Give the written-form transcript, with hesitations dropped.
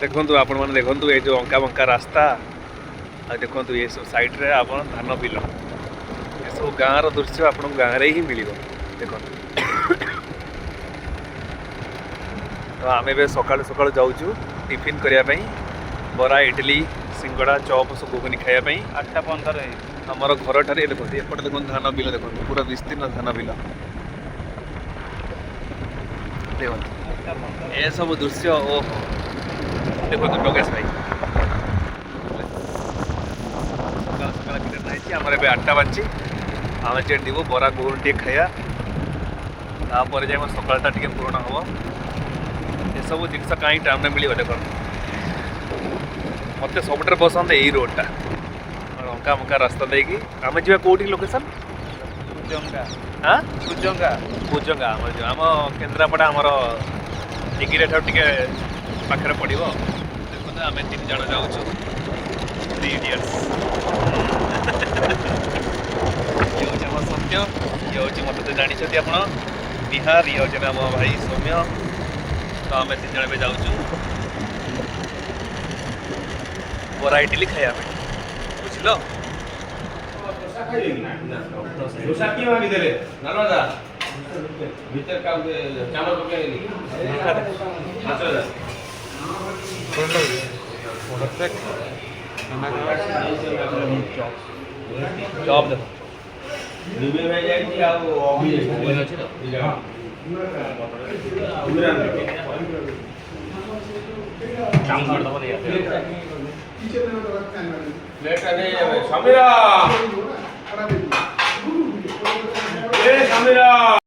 देखु आपण मैंने देखु ये जो अंका बंका रास्ता देखु ये सब साइड रे आप धान बिल ये सब गाँव दृश्य आप गाँव ही मिल देख तो आम ए सका सका जाऊँ टिफिन करने बरा इडली सिंगड़ा चॉप सब घुगनी खायापी 8:15 आमर घर ठारे देखो एपटे देखो धान बिल देखो पूरा विस्तीर्ण धान बिल देखो ये सब दृश्य ओहो देखो योगेश भाई सकाल सकाल टिकेट नहीं आम ए 8टा बाजी आम जीव बरा घुगुनी टे खाया तापर जाए सकालटा टे पूर्ण हम ये सब जिनस कहीं टाइम मिल देख मत सब पसंद यही रोडटा अंका मका रास्ता देकी आम जा कौटी लोकेशन हाँ कुजंगा कुजंगा आम केन्द्रापड़ा आमर टिगिरे टे पाखे पड़ो देखते आम 3 जन जाऊँ 3 इडियट्स ये हूँ आम सत्य ये हूँ मत तो जानते आप बिहार ये हूँ आम भाई सौम्य तो आम 3 जन जाऊँ बरा इडली खाया बुझल चॉप समीरा